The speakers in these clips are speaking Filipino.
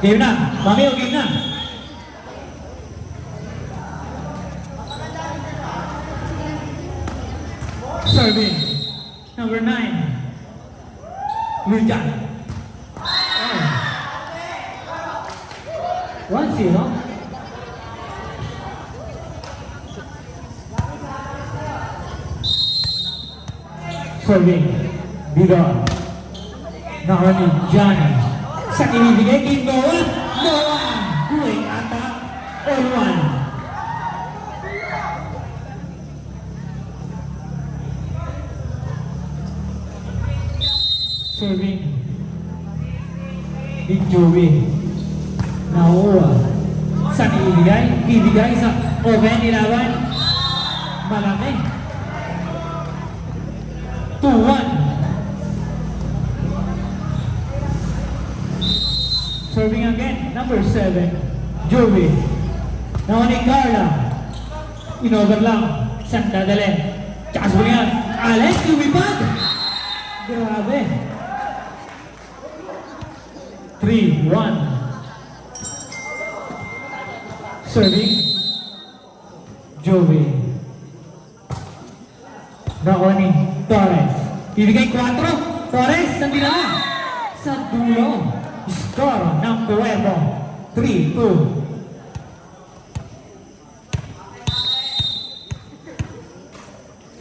Game na. Mami, o game na. Serving. Number 9. Wiljan. 1-0. Serving. Bidon. Nakani Johnny. Sa kinibigay kay Noah. Noah. Quick attack. All one. Serving. Big Joey. Nakuha. Sa ibigay. Ibigay sa open nilaban. Malaki. 2-1. Serving again, number 7, Joey. Nakuha ni Carla. Inover lang. Saan dadalhin? Tsaka sa yan. Alex, lumipad! Grabe. 3-1. Serving. Joey. Nakuha ni Torres. Ibigay 4. Torres, saan dinala? Sa dulo. Score ng Pueblo. 3-2.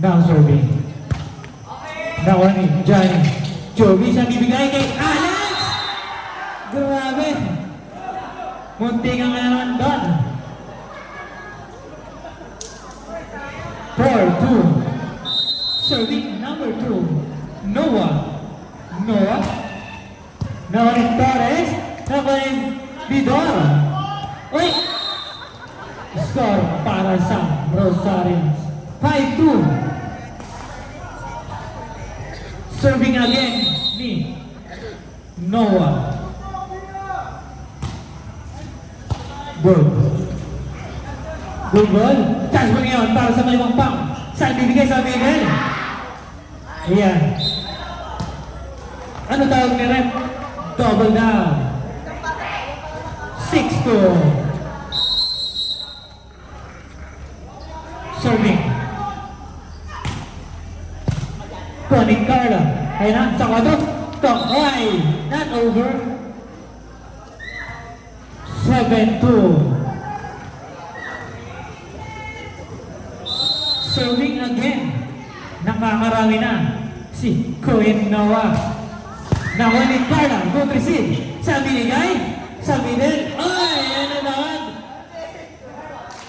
Now serving. Nakuha ni Johnny. Joey siya bibigay kay Alex! Grabe! Munti ka nga naman doon. 4-2. Serving number 2. Noah. Noah. Nakuha ni Torres. Nakuha ni Bidor. Uy! Score para sa Rosarians. 5-2. Serving again ni Noah. Good. Good ball. Catch mo ngayon para sa malimang pang. Saan bibigay sa Miguel? Ayan. Ano tawag ni Rep? Double down. 6-2. Serving. Connie Carla. Ayan na, sa kwadro. Ay, not over. 7-2. Serving again. Nakakarami na si Cohen Noah. Nakuha ni Carla. Good receive. Sa binigay. Sa middle. Ay, ano naman?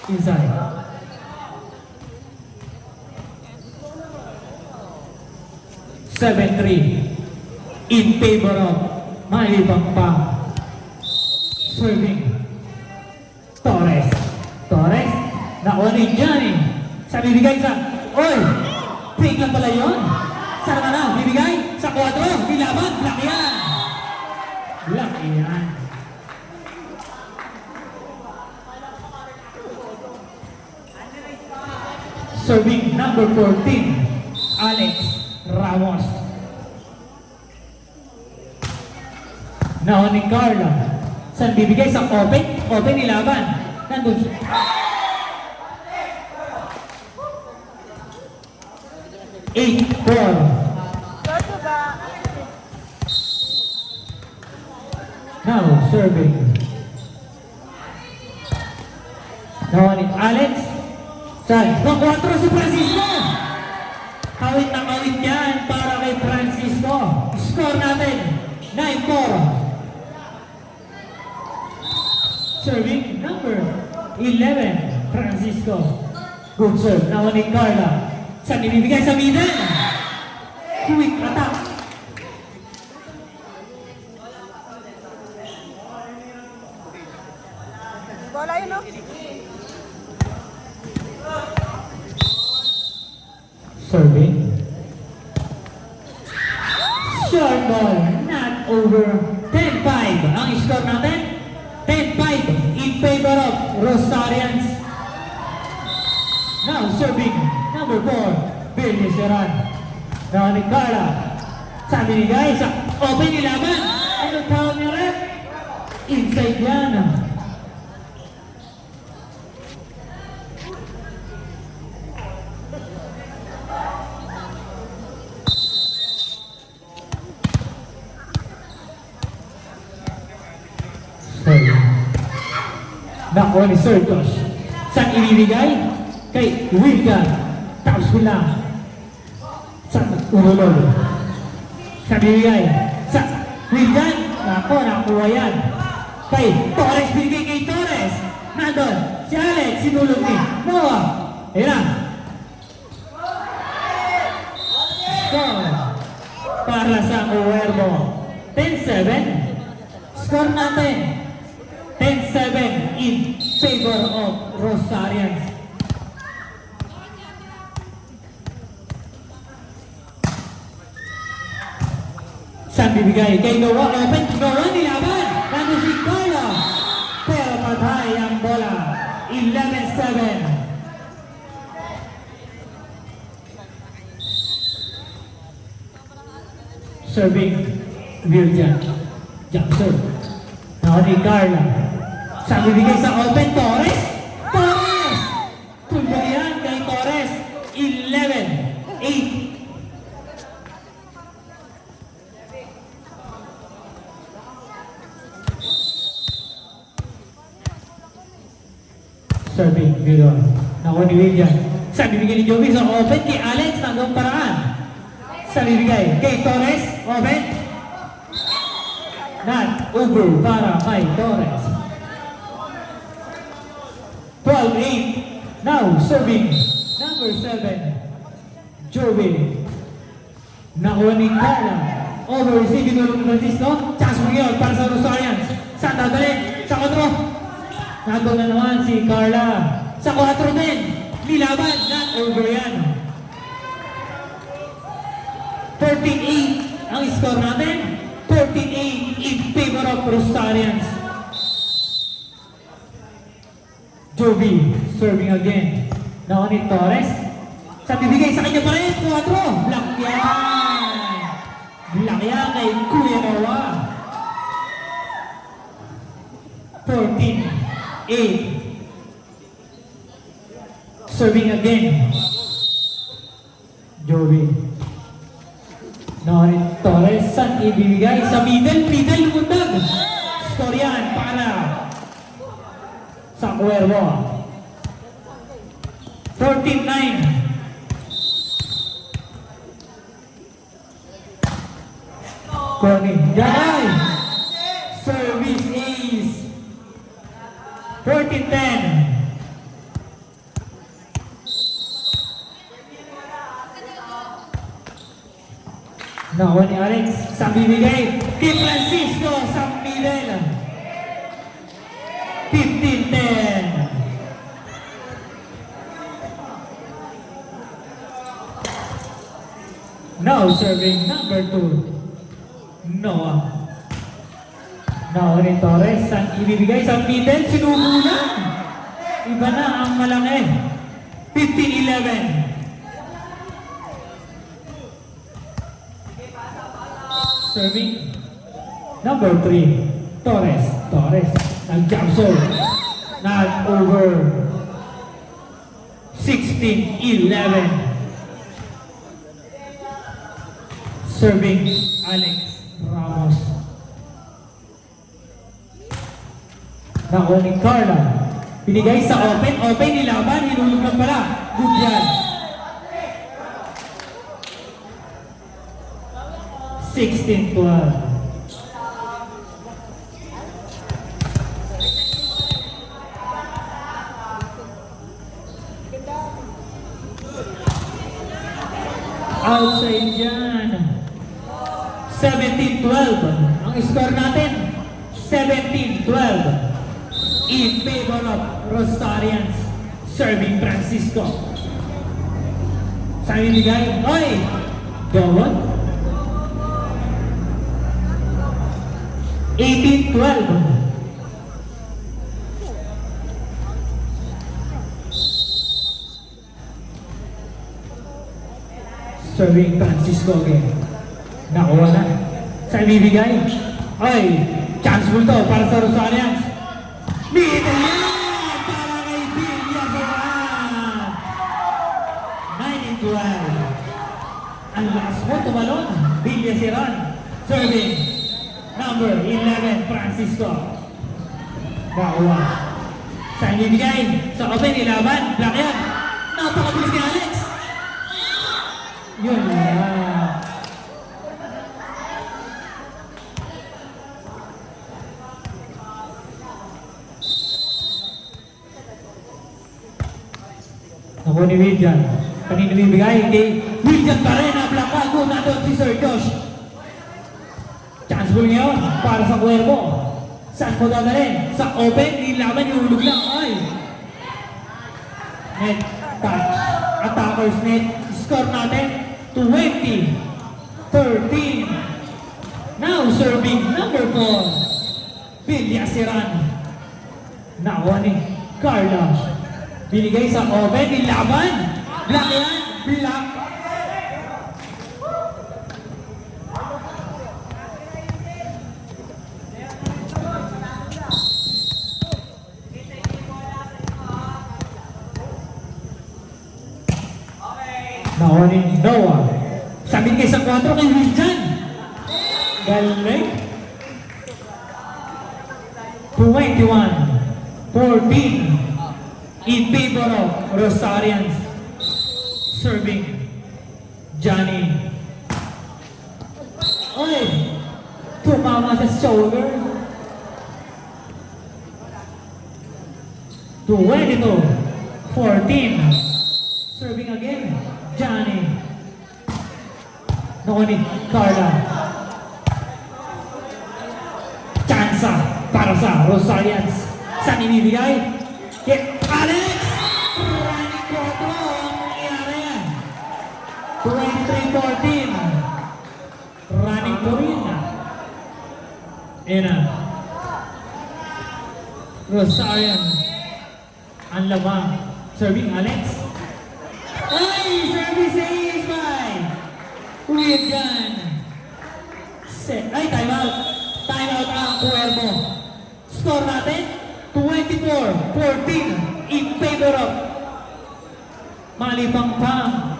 Inside. In favor of Malibang Pang. Serving. Torres. Torres. Nakuha ni Johnny. Sa bibigay sa... Oy! Fake lang pala yun. Saan ka na? Bibigay sa 4. Bilaban. Laki yan. Laki yan. Serving number 14. Alex Ramos. Nakuha ni Carla. Saan bibigay sa open? Open nilaban. Nandun siya. Eight, 4. Now, serving. Nakuha ni Alex. Saan? 4 si Francisco. Kawit na kawit yan para kay Francisco. Score natin. 9-4. Serving number 11, Francisco. Good serve. Nakuha ni Carla. Saan ibibigay sa middle? Quick attack. Bola yun, no? Serving. Short ball. Not over. 10-5. Ang score natin? 10-5 in favor of Rosarians. Now serving number 4, Billy Serran. Nakuha ni Carla. Sabi ni guys, open nilaban. Anong tawag niya, Rep? Inside yan. Sorry. Nako ni Sir Josh. Saan ibibigay? Kay Wilka. Tapos ko lang. Sa Urulol. Saan ibibigay? Sa Wilkan. Nako, nakuha yan. Kay Torres, binigay kay Torres. Nandun. Si Alex, sinulog ni Noah. Ayun na. Score. Para sa Uwerbo. 10-7. Score natin. 10-7 in favor of Rosarians. Saan bibigay? Kay Noah. Open. Noah nilaban. Nandun si Carla. Pero patay ang bola. 11-7. Serving Virgin. Jackson. Now ni Carla. Saan bibigay sa open? Torres. Torres! Tulbog yan kay Torres. 11-8. Serving Vidor. Nakuha ni William. Saan bibigay ni Joey sa open? Kay Alex. Nagawang paraan. Saan bibigay? Kay Torres. Open. Not over para kay Torres. 12-8. Now serving number 7. Joey. Nakuha ni Carla. Over si Vidor Francisco. Chance mo ngayon para sa Rosarians. Saan dadali? Sa kontro. Nandun na naman si Carla. Sa 4 din. Nilaban. Not over yan. 13-8 ang score natin. 13-8 in favor of Rosarians. Joby serving again. Now ni Torres. Sa bibigay sa kanya pa rin. 4. Block yan. Block yan kay Kuya Noah. 14-8. Serving again. Joby. Now ni Torres. Saan ibibigay? Sa middle. Middle lumundag. Score yan para sa Cuervo. 14-9. Corning. Jai. Service ace. 14-10. Nakuha ni Alex. Sa bibigay kay Francisco sa middle. 15-10. Now serving number 2. Noah. Nakuha ni Torres. Saan ibibigay? Sa middle. Sinubo na. Iba na ang malaki. 15-11. Serving number 3. Torres. Torres. Nag-Jackson. Not over. 16-11. Serving Alex Ramos. Nakuha ni Carla. Binigay sa open. Open nilaban. Hinulog lang pala. Good yan. 16-12. Outside yan. 17-12. Ang score natin, 17-12. In favor of Rosarians. Serving Francisco. Saan ibigay? Oy! Gawon. 18-12. Serving Francisco again. Nakuha na. Sa ibibigay. Ay, chance mo to para sa Rosarians. Middle yan! Para kay Villa Seran! 9-12. Ang lakas mo tumalon, Villa Seran. Serving, number 11, Francisco. Nakuha. Saan bibigay? Sa open, ilaban. Black yan. Napakabilis ni Alex. Yun lang. Ako ni Wiljan. Kanina bibigay, hindi. Wiljan pa rin. Black bago na doon si Sir Josh. Chance ball ngayon para sa Cuervo. Saan mo dadalhin? Sa open, nilaban yung hulog lang. Ay! Net, touch. Attackers net. Score natin, 20-13. Now serving number 4. Villa Seran. Nakuha ni Carla. Binigay sa open, nilaban. Black yan, black. Nakuha ni Noah. Sabi kayo sa 4 kay Wiljan. Galing. 21-14 in favor of Rosarians. Serving Johnny. Oy! Tumama sa shoulder. 22-14. Serving again, Johnny. Nakuha ni Carla. Chansa para sa Rosarians. Saan ibibigay? Kay Alex! Running 4 ang nangyari. 23-14. Running 2 rin. Ayan na. Rosarian. Ang lamang. Serving Alex. Ay! Service is by Wiljan. Set. Ay, time out. Time out ang Cuervo. Score natin, 24-14 in favor of Malipangpang.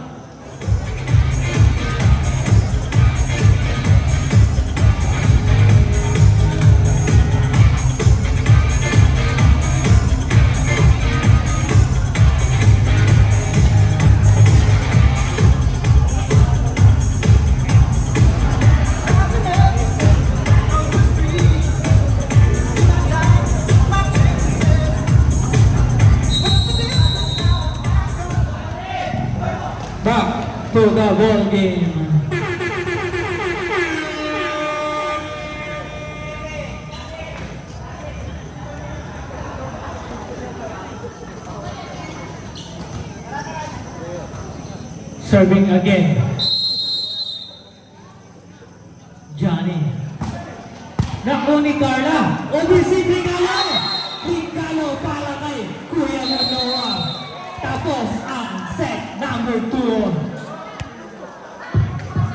Back to the ball game. Serving again. Johnny. Naku ni Carla. OBC Regalo. Regalo para kay Kuya Noah. Tapos ang set number 2.